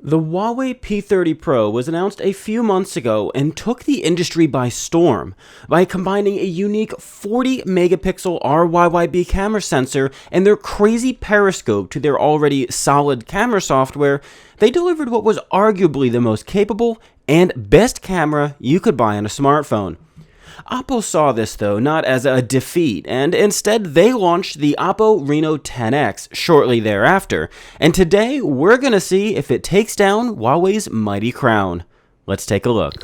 The Huawei P30 Pro was announced a few months ago and took the industry by storm by combining a unique 40 megapixel RYYB camera sensor and their crazy periscope to their already solid camera software. They delivered what was arguably the most capable and best camera you could buy on a smartphone. OPPO saw this though not as a defeat, and instead they launched the OPPO Reno 10x shortly thereafter, and today we're gonna see if it takes down Huawei's mighty crown. Let's take a look.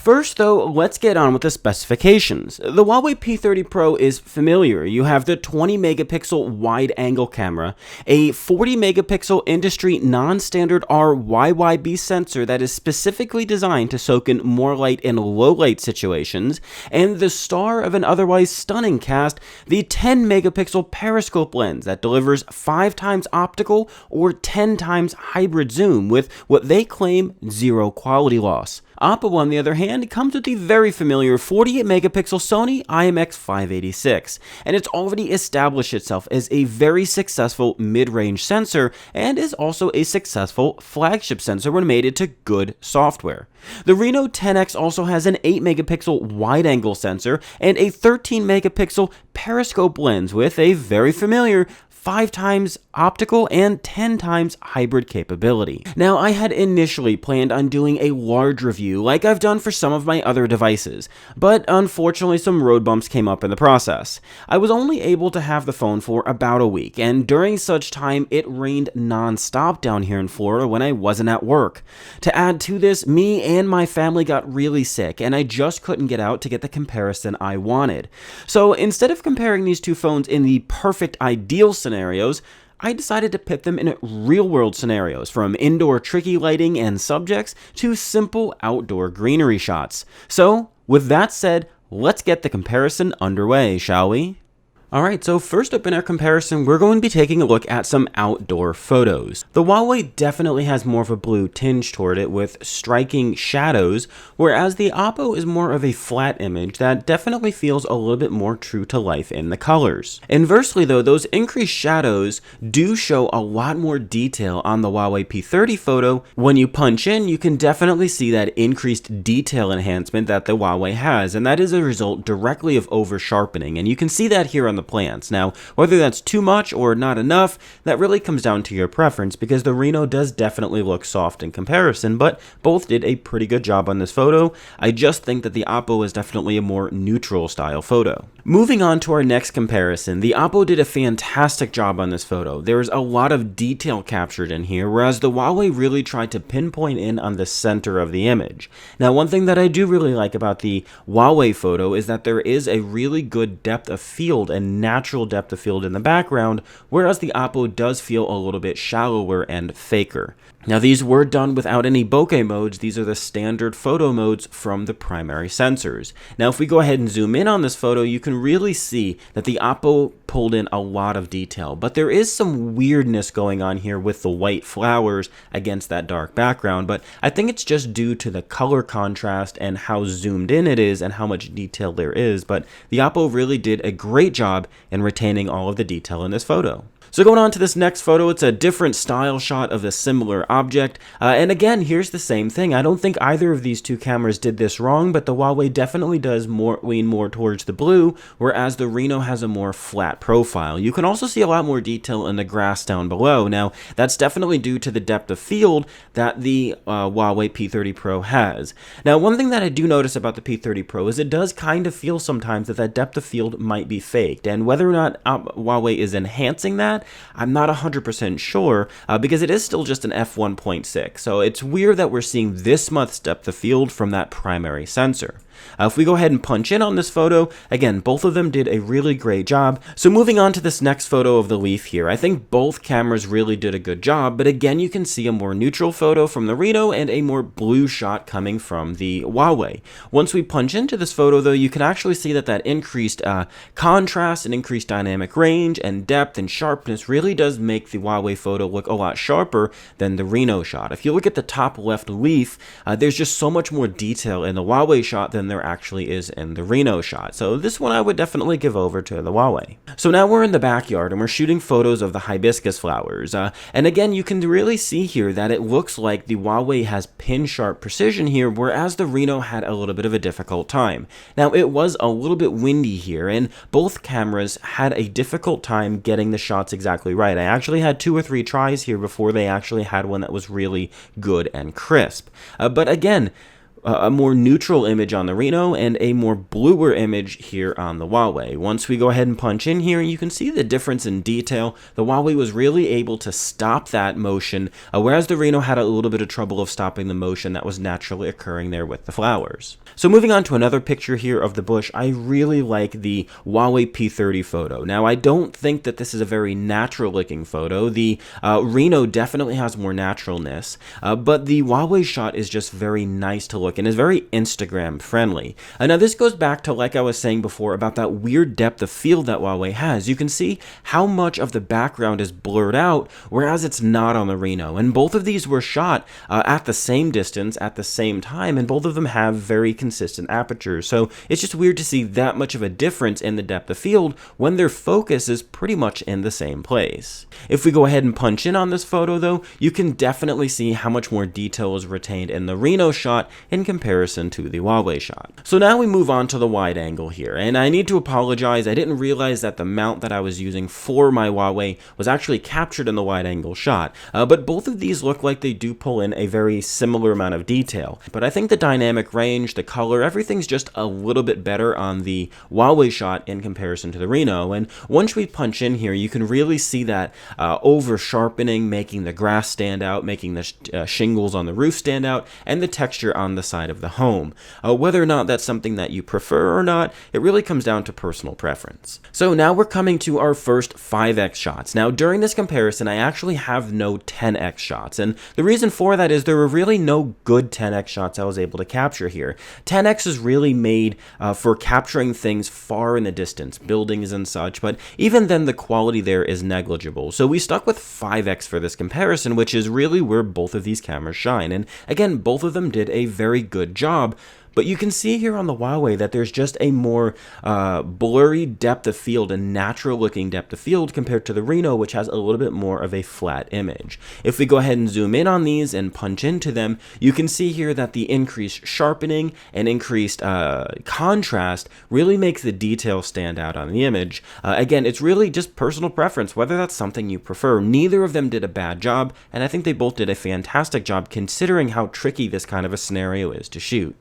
First though, let's get on with the specifications. The Huawei P30 Pro is familiar. You have the 20 megapixel wide angle camera, a 40 megapixel industry non-standard RYYB sensor that is specifically designed to soak in more light in low light situations, and the star of an otherwise stunning cast, the 10 megapixel periscope lens that delivers 5 times optical or 10 times hybrid zoom with what they claim zero quality loss. OPPO, on the other hand, comes with the very familiar 48 megapixel Sony IMX586, and it's already established itself as a very successful mid-range sensor and is also a successful flagship sensor when mated to good software. The Reno 10x also has an 8 megapixel wide-angle sensor and a 13 megapixel periscope lens with a very familiar 5 times optical and 10 times hybrid capability. Now, I had initially planned on doing a large review like I've done for some of my other devices, but unfortunately some road bumps came up in the process. I was only able to have the phone for about a week, and during such time it rained non-stop down here in Florida when I wasn't at work. To add to this, me and my family got really sick, and I just couldn't get out to get the comparison I wanted. So instead of comparing these two phones in the perfect ideal scenarios, I decided to pit them in real-world scenarios, from indoor tricky lighting and subjects to simple outdoor greenery shots. So, with that said, let's get the comparison underway, shall we? Alright, so first up in our comparison, we're going to be taking a look at some outdoor photos. The Huawei definitely has more of a blue tinge toward it with striking shadows, whereas the OPPO is more of a flat image that definitely feels a little bit more true to life in the colors. Inversely though, those increased shadows do show a lot more detail on the Huawei P30 photo. When you punch in, you can definitely see that increased detail enhancement that the Huawei has, and that is a result directly of over sharpening, and you can see that here on the plants. Now, whether that's too much or not enough, that really comes down to your preference, because the Reno does definitely look soft in comparison, but both did a pretty good job on this photo. I just think that the OPPO is definitely a more neutral style photo. Moving on to our next comparison, the OPPO did a fantastic job on this photo. There's a lot of detail captured in here, whereas the Huawei really tried to pinpoint in on the center of the image. Now, one thing that I do really like about the Huawei photo is that there is a really good depth of field and natural depth of field in the background, whereas the OPPO does feel a little bit shallower and faker. Now, these were done without any bokeh modes. These are the standard photo modes from the primary sensors. Now, if we go ahead and zoom in on this photo, you can really see that the OPPO pulled in a lot of detail, but there is some weirdness going on here with the white flowers against that dark background, but I think it's just due to the color contrast and how zoomed in it is and how much detail there is, but the OPPO really did a great job in retaining all of the detail in this photo. So going on to this next photo, it's a different style shot of a similar object, and again, here's the same thing. I don't think either of these two cameras did this wrong, but the Huawei definitely does lean more towards the blue, whereas the Reno has a more flat profile. You can also see a lot more detail in the grass down below. Now, that's definitely due to the depth of field that the Huawei P30 Pro has. Now, one thing that I do notice about the P30 Pro is it does kind of feel sometimes that depth of field might be faked, and whether or not Huawei is enhancing that, I'm not 100% sure, because it is still just an f1.6, so it's weird that we're seeing this much depth of field from that primary sensor. If we go ahead and punch in on this photo, again, both of them did a really great job. So moving on to this next photo of the leaf here, I think both cameras really did a good job, but again, you can see a more neutral photo from the Reno and a more blue shot coming from the Huawei. Once we punch into this photo though, you can actually see that increased contrast and increased dynamic range and depth and sharpness really does make the Huawei photo look a lot sharper than the Reno shot. If you look at the top left leaf, there's just so much more detail in the Huawei shot than than there actually is in the Reno shot. So this one I would definitely give over to the Huawei. So now we're in the backyard and we're shooting photos of the hibiscus flowers. And again, you can really see here that it looks like the Huawei has pin sharp precision here, whereas the Reno had a little bit of a difficult time. Now it was a little bit windy here, and both cameras had a difficult time getting the shots exactly right. I actually had 2 or 3 tries here before they actually had one that was really good and crisp. But again, a more neutral image on the Reno and a more bluer image here on the Huawei. Once we go ahead and punch in here, you can see the difference in detail. The Huawei was really able to stop that motion, whereas the Reno had a little bit of trouble of stopping the motion that was naturally occurring there with the flowers. So moving on to another picture here of the bush, I really like the Huawei P30 photo. Now, I don't think that this is a very natural looking photo. The Reno definitely has more naturalness, but the Huawei shot is just very nice to look and is very Instagram friendly. Now this goes back to, like I was saying before, about that weird depth of field that Huawei has. You can see how much of the background is blurred out, whereas it's not on the Reno. And both of these were shot at the same distance at the same time, and both of them have very consistent apertures. So it's just weird to see that much of a difference in the depth of field when their focus is pretty much in the same place. If we go ahead and punch in on this photo though, you can definitely see how much more detail is retained in the Reno shot in comparison to the Huawei shot. So now we move on to the wide angle here, and I need to apologize. I didn't realize that the mount that I was using for my Huawei was actually captured in the wide angle shot, but both of these look like they do pull in a very similar amount of detail. But I think the dynamic range, the color, everything's just a little bit better on the Huawei shot in comparison to the Reno. And once we punch in here, you can really see that over sharpening, making the grass stand out, making the shingles on the roof stand out, and the texture on the side of the home. Whether or not that's something that you prefer or not, it really comes down to personal preference. So now we're coming to our first 5x shots. Now during this comparison, I actually have no 10x shots, and the reason for that is there were really no good 10x shots I was able to capture here. 10x is really made for capturing things far in the distance, buildings and such, but even then the quality there is negligible. So we stuck with 5x for this comparison, which is really where both of these cameras shine. And again, both of them did a very good job. But you can see here on the Huawei that there's just a more blurry depth of field and natural looking depth of field compared to the Reno, which has a little bit more of a flat image. If we go ahead and zoom in on these and punch into them, you can see here that the increased sharpening and increased contrast really makes the detail stand out on the image. Again, it's really just personal preference, whether that's something you prefer. Neither of them did a bad job, and I think they both did a fantastic job considering how tricky this kind of a scenario is to shoot.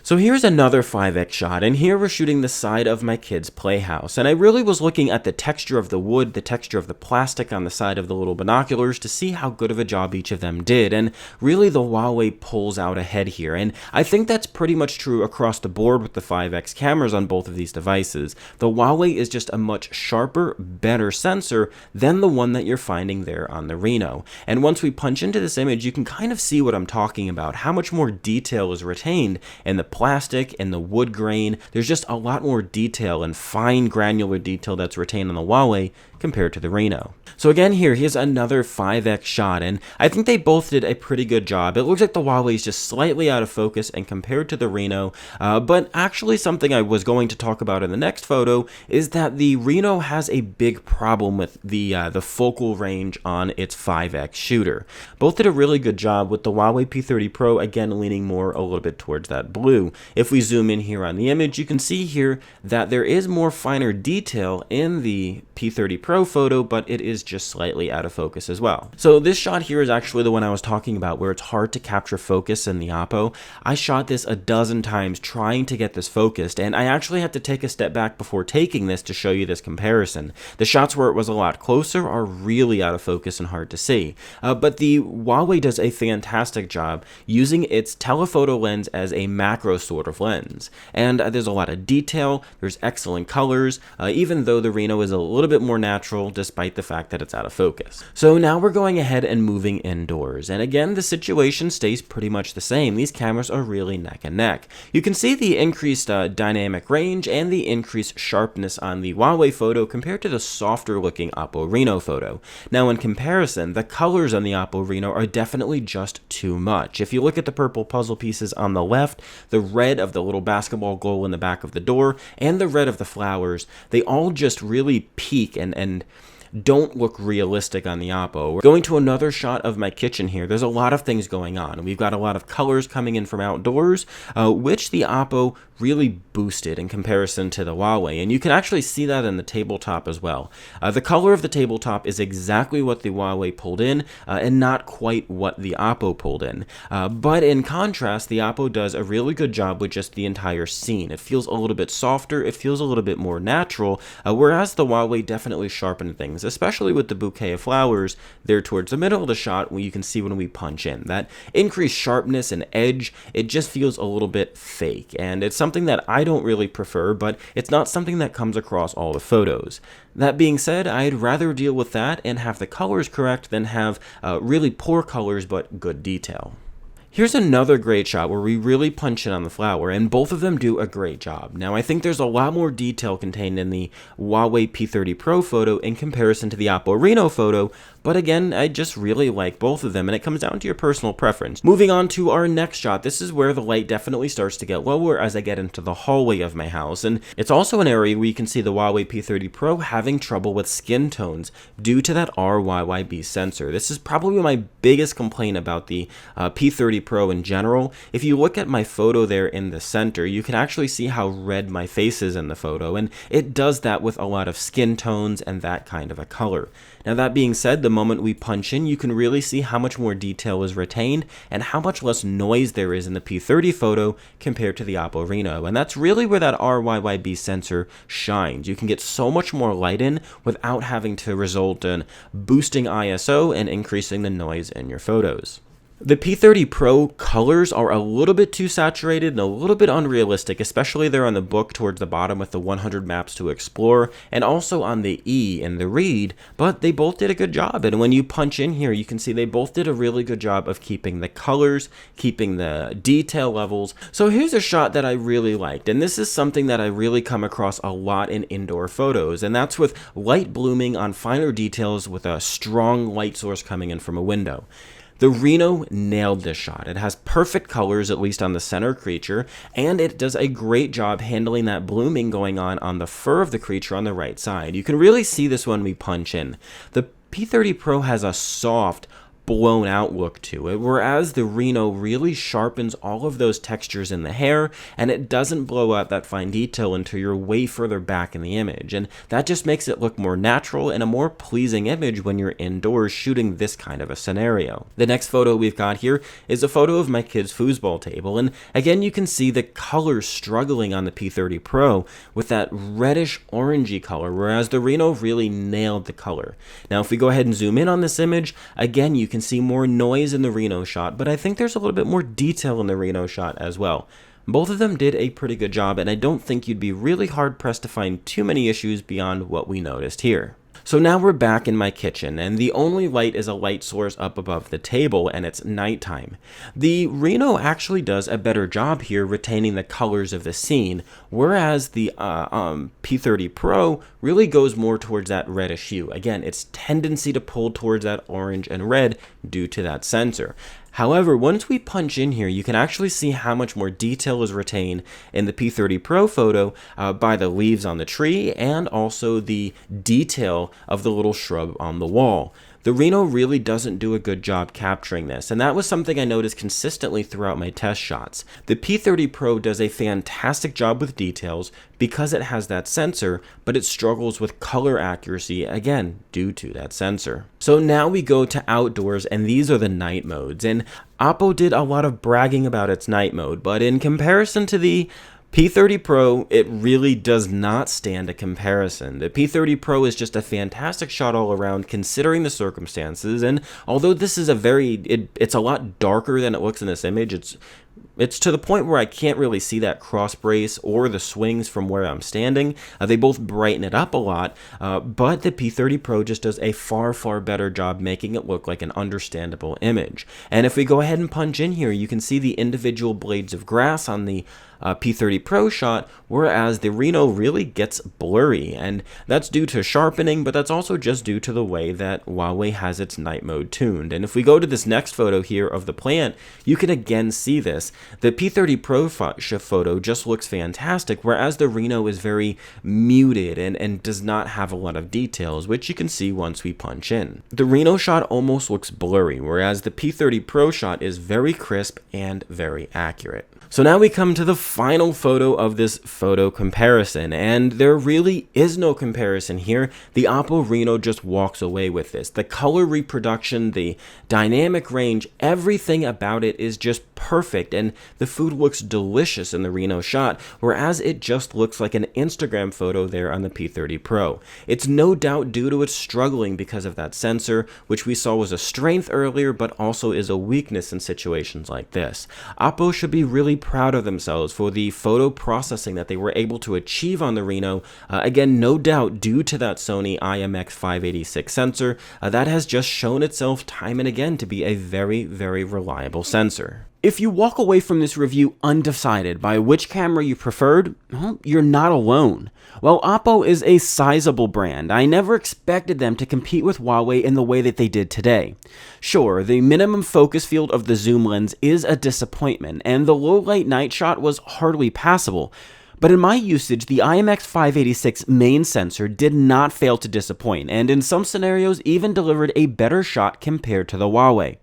So here's another 5x shot, and here we're shooting the side of my kid's playhouse, and I really was looking at the texture of the wood, the texture of the plastic on the side of the little binoculars to see how good of a job each of them did, and really the Huawei pulls out ahead here, and I think that's pretty much true across the board with the 5x cameras on both of these devices. The Huawei is just a much sharper, better sensor than the one that you're finding there on the Reno, and once we punch into this image, you can kind of see what I'm talking about, how much more detail is retained in the plastic and the wood grain. There's just a lot more detail and fine granular detail that's retained on the Huawei compared to the Reno. So again here's another 5x shot, and I think they both did a pretty good job. It looks like the Huawei is just slightly out of focus and compared to the Reno, but actually something I was going to talk about in the next photo is that the Reno has a big problem with the focal range on its 5x shooter. Both did a really good job, with the Huawei P30 Pro again leaning more a little bit towards that blue. If we zoom in here on the image, you can see here that there is more finer detail in the P30 Pro photo, but it is just slightly out of focus as well. So this shot here is actually the one I was talking about, where it's hard to capture focus in the OPPO. I shot this a dozen times trying to get this focused, and I actually had to take a step back before taking this to show you this comparison. The shots where it was a lot closer are really out of focus and hard to see, but the Huawei does a fantastic job using its telephoto lens as a macro sort of lens, and there's a lot of detail, there's excellent colors, even though the Reno is a little bit more natural natural despite the fact that it's out of focus. So now we're going ahead and moving indoors, and again the situation stays pretty much the same. These cameras are really neck and neck. You can see the increased dynamic range and the increased sharpness on the Huawei photo compared to the softer looking OPPO Reno photo. Now in comparison, the colors on the OPPO Reno are definitely just too much. If you look at the purple puzzle pieces on the left, the red of the little basketball goal in the back of the door, and the red of the flowers, they all just really peak and don't look realistic on the OPPO. We're going to another shot of my kitchen here. There's a lot of things going on. We've got a lot of colors coming in from outdoors, which the OPPO really boosted in comparison to the Huawei, and you can actually see that in the tabletop as well. The color of the tabletop is exactly what the Huawei pulled in, and not quite what the OPPO pulled in. But in contrast, the OPPO does a really good job with just the entire scene. It feels a little bit softer, it feels a little bit more natural, whereas the Huawei definitely sharpened things, especially with the bouquet of flowers there towards the middle of the shot where you can see when we punch in. That increased sharpness and edge, it just feels a little bit fake, and it's something that I don't really prefer, but it's not something that comes across all the photos. That being said, I'd rather deal with that and have the colors correct than have really poor colors but good detail. Here's another great shot where we really punch in on the flower, and both of them do a great job. Now, I think there's a lot more detail contained in the Huawei P30 Pro photo in comparison to the OPPO Reno photo, but again, I just really like both of them, and it comes down to your personal preference. Moving on to our next shot, this is where the light definitely starts to get lower as I get into the hallway of my house, and it's also an area where you can see the Huawei P30 Pro having trouble with skin tones due to that RYYB sensor. This is probably my biggest complaint about the P30 Pro in general. If you look at my photo there in the center, you can actually see how red my face is in the photo, and it does that with a lot of skin tones and that kind of a color. Now, that being said, the moment we punch in, you can really see how much more detail is retained and how much less noise there is in the P30 photo compared to the OPPO Reno, and that's really where that RYYB sensor shines. You can get so much more light in without having to result in boosting ISO and increasing the noise in your photos. The P30 Pro colors are a little bit too saturated and a little bit unrealistic, especially there on the book towards the bottom with the 100 maps to explore, and also on the E in the read, but they both did a good job. And when you punch in here, you can see they both did a really good job of keeping the colors, keeping the detail levels. So here's a shot that I really liked, and this is something that I really come across a lot in indoor photos, and that's with light blooming on finer details with a strong light source coming in from a window. The Reno nailed this shot. It has perfect colors, at least on the center creature, and it does a great job handling that blooming going on the fur of the creature on the right side. You can really see this when we punch in. The P30 Pro has a soft, blown out look to it, whereas the Reno really sharpens all of those textures in the hair, and it doesn't blow out that fine detail until you're way further back in the image, and that just makes it look more natural and a more pleasing image when you're indoors shooting this kind of a scenario. The next photo we've got here is a photo of my kid's foosball table, and again you can see the colors struggling on the P30 Pro with that reddish orangey color, whereas the Reno really nailed the color. Now if we go ahead and zoom in on this image, again you can see more noise in the Reno shot, but I think there's a little bit more detail in the Reno shot as well. Both of them did a pretty good job, and I don't think you'd be really hard pressed to find too many issues beyond what we noticed here. So now we're back in my kitchen, and the only light is a light source up above the table, and it's nighttime. The Reno actually does a better job here retaining the colors of the scene, whereas the P30 Pro really goes more towards that reddish hue. Again, its tendency to pull towards that orange and red due to that sensor. However, once we punch in here, you can actually see how much more detail is retained in the P30 Pro photo by the leaves on the tree and also the detail of the little shrub on the wall. The Reno really doesn't do a good job capturing this, and that was something I noticed consistently throughout my test shots. The P30 Pro does a fantastic job with details because it has that sensor, but it struggles with color accuracy, again, due to that sensor. So now we go to outdoors, and these are the night modes, and OPPO did a lot of bragging about its night mode, but in comparison to the P30 Pro, it really does not stand a comparison. The P30 Pro is just a fantastic shot all around considering the circumstances, and although this is it's a lot darker than it looks in this image, it's It's to the point where I can't really see that cross brace or the swings from where I'm standing. They both brighten it up a lot, but the P30 Pro just does a far better job making it look like an understandable image. And if we go ahead and punch in here, you can see the individual blades of grass on the P30 Pro shot, whereas the Reno really gets blurry, and that's due to sharpening, but that's also just due to the way that Huawei has its night mode tuned. And if we go to this next photo here of the plant, you can again see this. The P30 Pro photo just looks fantastic, whereas the Reno is very muted and does not have a lot of details, which you can see once we punch in. The Reno shot almost looks blurry, whereas the P30 Pro shot is very crisp and very accurate. So now we come to the final photo of this photo comparison, and there really is no comparison here. The OPPO Reno just walks away with this. The color reproduction, the dynamic range, everything about it is just perfect, and the food looks delicious in the Reno shot, whereas it just looks like an Instagram photo there on the P30 Pro. It's no doubt due to its struggling because of that sensor, which we saw was a strength earlier, but also is a weakness in situations like this. OPPO should be really proud of themselves for the photo processing that they were able to achieve on the Reno. Again, no doubt due to that Sony IMX586 sensor that has just shown itself time and again to be a very reliable sensor. If you walk away from this review undecided by which camera you preferred, well, you're not alone. While OPPO is a sizable brand, I never expected them to compete with Huawei in the way that they did today. Sure, the minimum focus field of the zoom lens is a disappointment, and the low light night shot was hardly passable. But in my usage, the IMX586 main sensor did not fail to disappoint, and in some scenarios even delivered a better shot compared to the Huawei.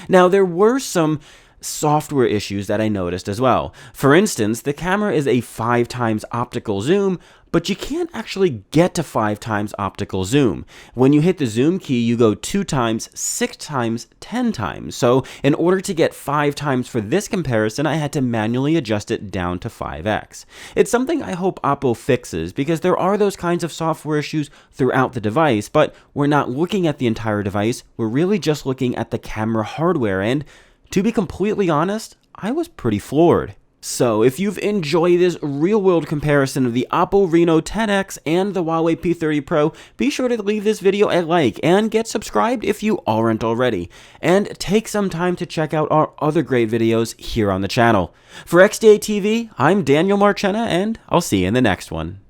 Now, there were some software issues that I noticed as well. For instance, the camera is a 5x optical zoom, but you can't actually get to 5x optical zoom. When you hit the zoom key, you go 2x, 6x, 10x. So in order to get 5x for this comparison, I had to manually adjust it down to 5x. It's something I hope OPPO fixes, because there are those kinds of software issues throughout the device, but we're not looking at the entire device, we're really just looking at the camera hardware, and to be completely honest, I was pretty floored. So, if you've enjoyed this real-world comparison of the OPPO Reno 10x and the Huawei P30 Pro, be sure to leave this video a like and get subscribed if you aren't already. And take some time to check out our other great videos here on the channel. For XDA TV, I'm Daniel Marchena, and I'll see you in the next one.